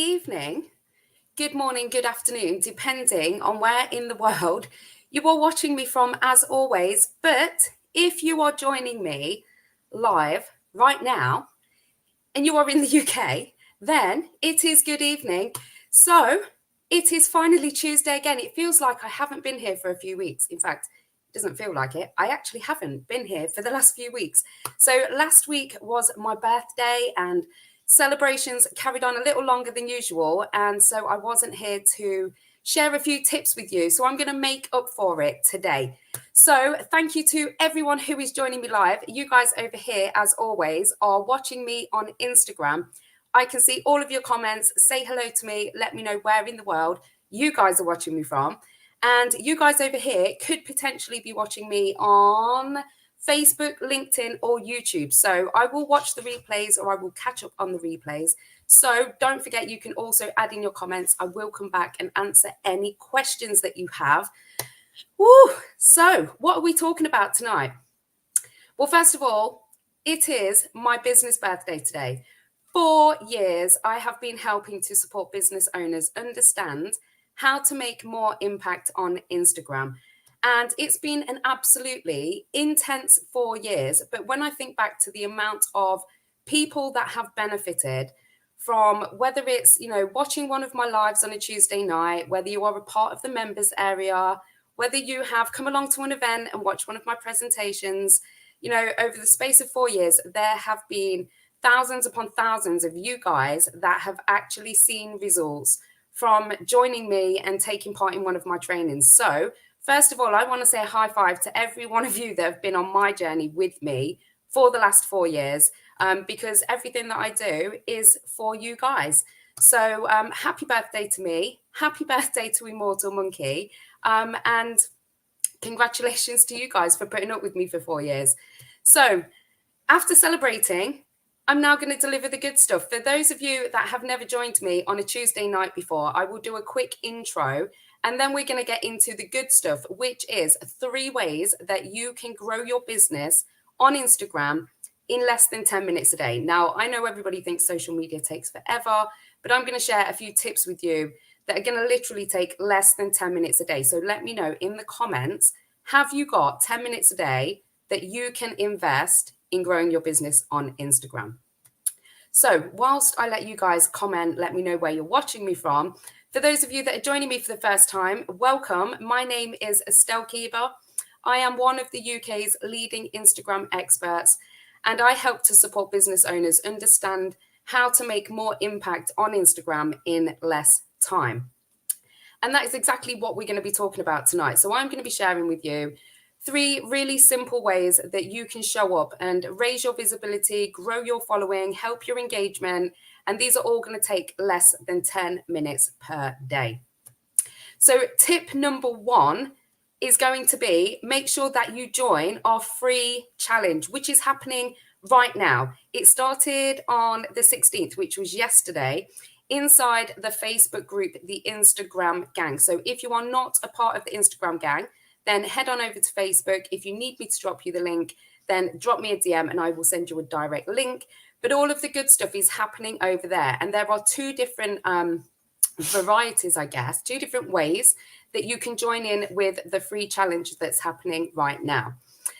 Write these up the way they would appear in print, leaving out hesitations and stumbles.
evening, good morning, good afternoon, depending on where in the world you are watching me from, as always. But if you are joining me live right now and you are in the UK, then it is good evening. So it is finally Tuesday again. It feels like I haven't been here for a few weeks. In fact, it doesn't feel like it. I actually haven't been here for the last few weeks. So last week was my birthday and celebrations carried on a little longer than usual. And so I wasn't here to share a few tips with you. So I'm going to make up for it today. So thank you to everyone who is joining me live. You guys over here, as always, are watching me on Instagram. I can see all of your comments. Say hello to me. Let me know where in the world you guys are watching me from. And you guys over here could potentially be watching me on Facebook, LinkedIn, or YouTube. So I will watch the replays or I will catch up on the replays. So don't forget, you can also add in your comments. I will come back and answer any questions that you have. Woo! So what are we talking about tonight? Well, first of all, it is my business birthday today. 4 years I have been helping to support business owners understand how to make more impact on Instagram. And it's been an absolutely intense 4 years. But when I think back to the amount of people that have benefited from, whether it's, watching one of my lives on a Tuesday night, whether you are a part of the members area, whether you have come along to an event and watched one of my presentations, over the space of 4 years, there have been thousands upon thousands of you guys that have actually seen results from joining me and taking part in one of my trainings. So first of all, I want to say a high five to every one of you that have been on my journey with me for the last 4 years, because everything that I do is for you guys. So happy birthday to me. Happy birthday to Immortal Monkey. And congratulations to you guys for putting up with me for 4 years. So after celebrating, I'm now going to deliver the good stuff. For those of you that have never joined me on a Tuesday night before, I will do a quick intro and then we're going to get into the good stuff, which is 3 ways that you can grow your business on Instagram in less than 10 minutes a day. Now, I know everybody thinks social media takes forever, but I'm going to share a few tips with you that are going to literally take less than 10 minutes a day. So let me know in the comments, have you got 10 minutes a day that you can invest in growing your business on Instagram? So whilst I let you guys comment, let me know where you're watching me from. For those of you that are joining me for the first time, welcome. My name is Estelle Keeber. I am one of the UK's leading Instagram experts, and I help to support business owners understand how to make more impact on Instagram in less time. And that is exactly what we're going to be talking about tonight. So I'm going to be sharing with you 3 really simple ways that you can show up and raise your visibility, grow your following, help your engagement. And these are all going to take less than 10 minutes per day. So tip number 1 is going to be, make sure that you join our free challenge, which is happening right now. It started on the 16th, which was yesterday, inside the Facebook group, the Instagram Gang. So if you are not a part of the Instagram Gang, then head on over to Facebook. If you need me to drop you the link, then drop me a DM and I will send you a direct link. But all of the good stuff is happening over there. And there are 2 different varieties, I guess, 2 different ways that you can join in with the free challenge that's happening right now.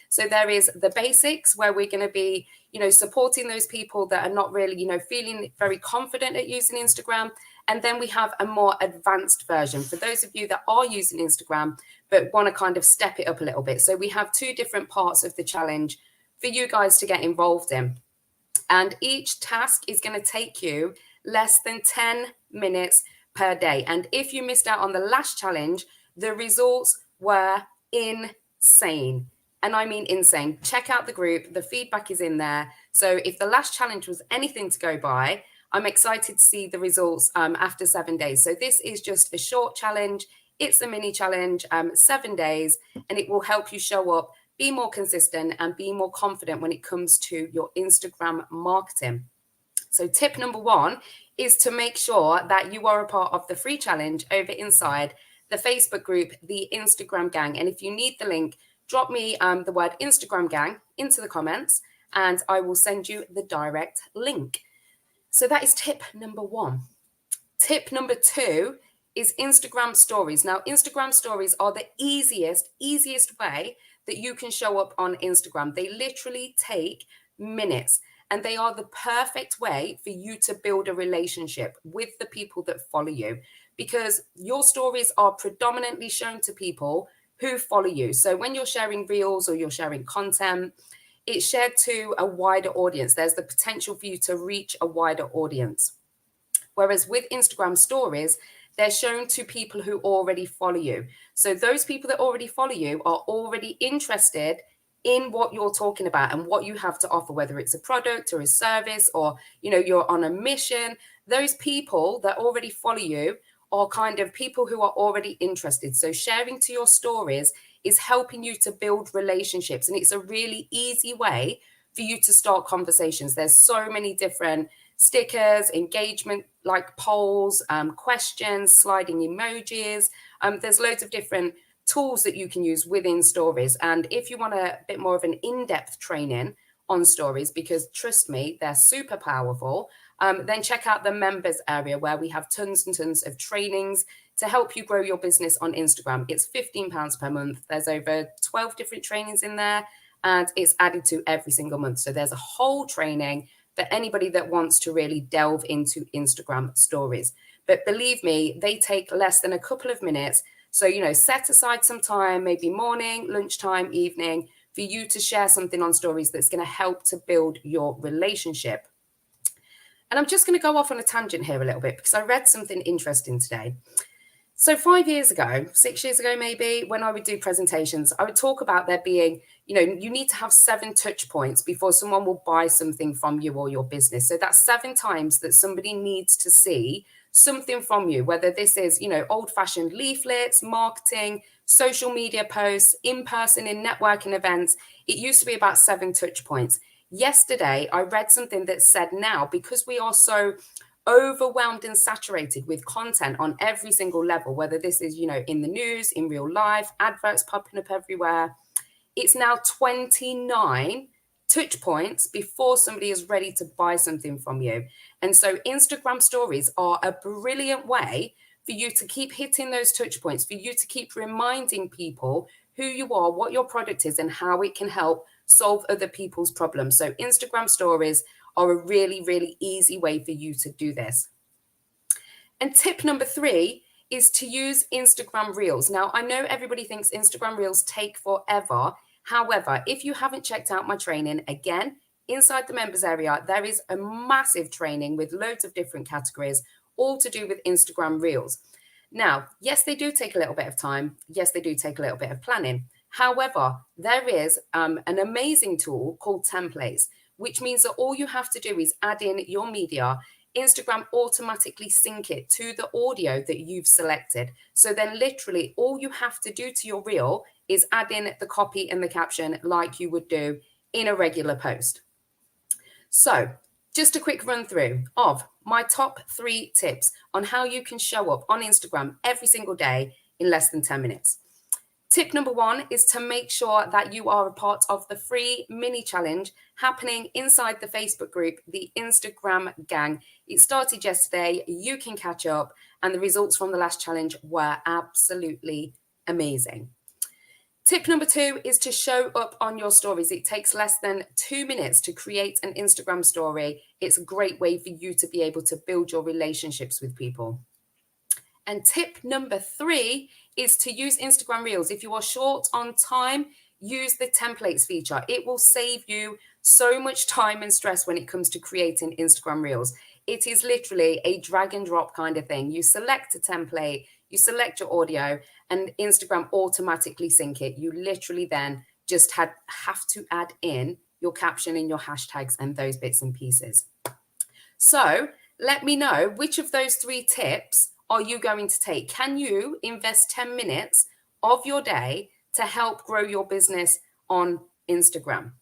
So there is the basics, where we're going to be, supporting those people that are not really, feeling very confident at using Instagram. And then we have a more advanced version for those of you that are using Instagram, but want to kind of step it up a little bit. So we have 2 different parts of the challenge for you guys to get involved in. And each task is going to take you less than 10 minutes per day. And if you missed out on the last challenge, the results were insane. And I mean insane. Check out the group. The feedback is in there. So if the last challenge was anything to go by, I'm excited to see the results after 7 days. So this is just a short challenge. It's a mini challenge, 7 days, and it will help you show up, be more consistent, and be more confident when it comes to your Instagram marketing. So tip number 1 is to make sure that you are a part of the free challenge over inside the Facebook group, the Instagram Gang. And if you need the link, drop me the word Instagram Gang into the comments and I will send you the direct link. So that is tip number 1. Tip number 2 is Instagram stories. Now, Instagram stories are the easiest way that you can show up on Instagram. They literally take minutes, and they are the perfect way for you to build a relationship with the people that follow you, because your stories are predominantly shown to people who follow you. So when you're sharing reels or you're sharing content, it's shared to a wider audience. There's the potential for you to reach a wider audience. Whereas with Instagram stories, they're shown to people who already follow you. So those people that already follow you are already interested in what you're talking about and what you have to offer, whether it's a product or a service, or, you're on a mission. Those people that already follow you are kind of people who are already interested. So sharing to your stories is helping you to build relationships. And it's a really easy way for you to start conversations. There's so many different stickers, engagement like polls, questions, sliding emojis. There's loads of different tools that you can use within stories. And if you want a bit more of an in-depth training on stories, because trust me, they're super powerful, then check out the members area, where we have tons and tons of trainings to help you grow your business on Instagram. It's £15 per month. There's over 12 different trainings in there, and it's added to every single month. So there's a whole training for anybody that wants to really delve into Instagram stories. But believe me, they take less than a couple of minutes. So, set aside some time, maybe morning, lunchtime, evening, for you to share something on stories that's going to help to build your relationship. And I'm just going to go off on a tangent here a little bit, because I read something interesting today. So 5 years ago, 6 years ago, maybe, when I would do presentations, I would talk about there being, you need to have 7 touch points before someone will buy something from you or your business. So that's 7 times that somebody needs to see something from you, whether this is, old-fashioned leaflets, marketing, social media posts, in person, in networking events. It used to be about 7 touch points. Yesterday, I read something that said now, because we are so overwhelmed and saturated with content on every single level, whether this is, in the news, in real life, adverts popping up everywhere, it's now 29 touch points before somebody is ready to buy something from you. And so Instagram stories are a brilliant way for you to keep hitting those touch points, for you to keep reminding people who you are, what your product is, and how it can help solve other people's problems. So Instagram stories are a really, really easy way for you to do this. And tip number 3 is to use Instagram Reels. Now, I know everybody thinks Instagram Reels take forever. However, if you haven't checked out my training, again, inside the members area, there is a massive training with loads of different categories, all to do with Instagram Reels. Now, yes, they do take a little bit of time. Yes, they do take a little bit of planning. However, there is an amazing tool called Templates, which means that all you have to do is add in your media. Instagram automatically sync it to the audio that you've selected. So then literally all you have to do to your reel is add in the copy and the caption like you would do in a regular post. So just a quick run through of my top 3 tips on how you can show up on Instagram every single day in less than 10 minutes. Tip number 1 is to make sure that you are a part of the free mini challenge happening inside the Facebook group, the Instagram Gang. It started yesterday. You can catch up, and the results from the last challenge were absolutely amazing. Tip number 2 is to show up on your stories. It takes less than 2 minutes to create an Instagram story. It's a great way for you to be able to build your relationships with people. And tip number 3 is to use Instagram Reels. If you are short on time, use the templates feature. It will save you so much time and stress when it comes to creating Instagram Reels. It is literally a drag and drop kind of thing. You select a template, you select your audio, and Instagram automatically sync it. You literally then just have to add in your caption and your hashtags and those bits and pieces. So let me know, which of those 3 tips are you going to take? Can you invest 10 minutes of your day to help grow your business on Instagram?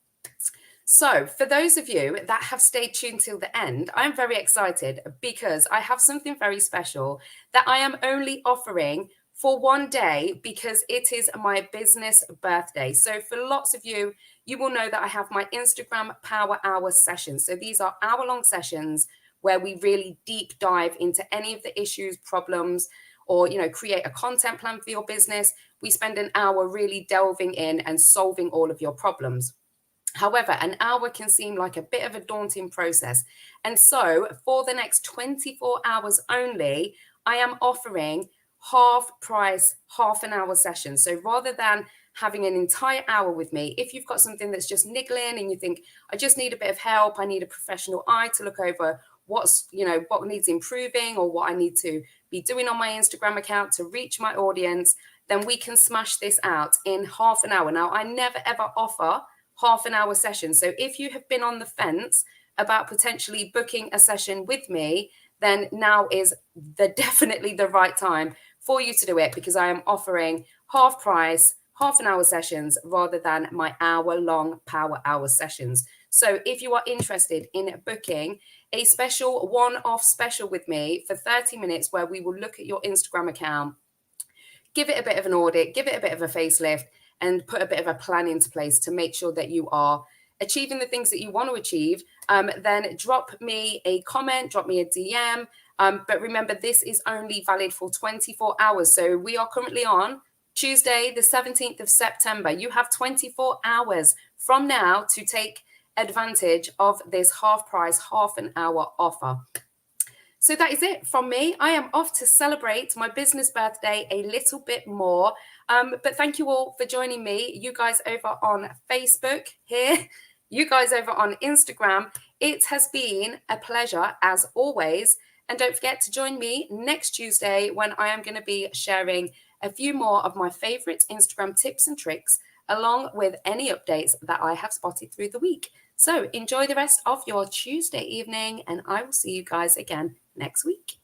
So for those of you that have stayed tuned till the end, I'm very excited because I have something very special that I am only offering for one day because it is my business birthday. So for lots of you, you will know that I have my Instagram Power Hour sessions. So these are hour-long sessions where we really deep dive into any of the issues, problems, or create a content plan for your business. We spend an hour really delving in and solving all of your problems. However, an hour can seem like a bit of a daunting process. And so for the next 24 hours only, I am offering half price, half an hour session. So rather than having an entire hour with me, if you've got something that's just niggling and you think, I just need a bit of help, I need a professional eye to look over what needs improving or what I need to be doing on my Instagram account to reach my audience, then we can smash this out in half an hour. Now, I never ever offer half an hour session. So if you have been on the fence about potentially booking a session with me, then now is definitely the right time for you to do it, because I am offering half price, half an hour sessions rather than my hour-long power hour sessions. So if you are interested in booking a special one-off special with me for 30 minutes where we will look at your Instagram account, give it a bit of an audit, give it a bit of a facelift, and put a bit of a plan into place to make sure that you are achieving the things that you want to achieve, then drop me a comment, drop me a DM. But remember, this is only valid for 24 hours. So we are currently on Tuesday, the 17th of September. You have 24 hours from now to take advantage of this half price, half an hour offer. So that is it from me. I am off to celebrate my business birthday a little bit more. But thank you all for joining me. You guys over on Facebook here, you guys over on Instagram. It has been a pleasure as always. And don't forget to join me next Tuesday when I am going to be sharing a few more of my favorite Instagram tips and tricks, along with any updates that I have spotted through the week. So enjoy the rest of your Tuesday evening, and I will see you guys again next week.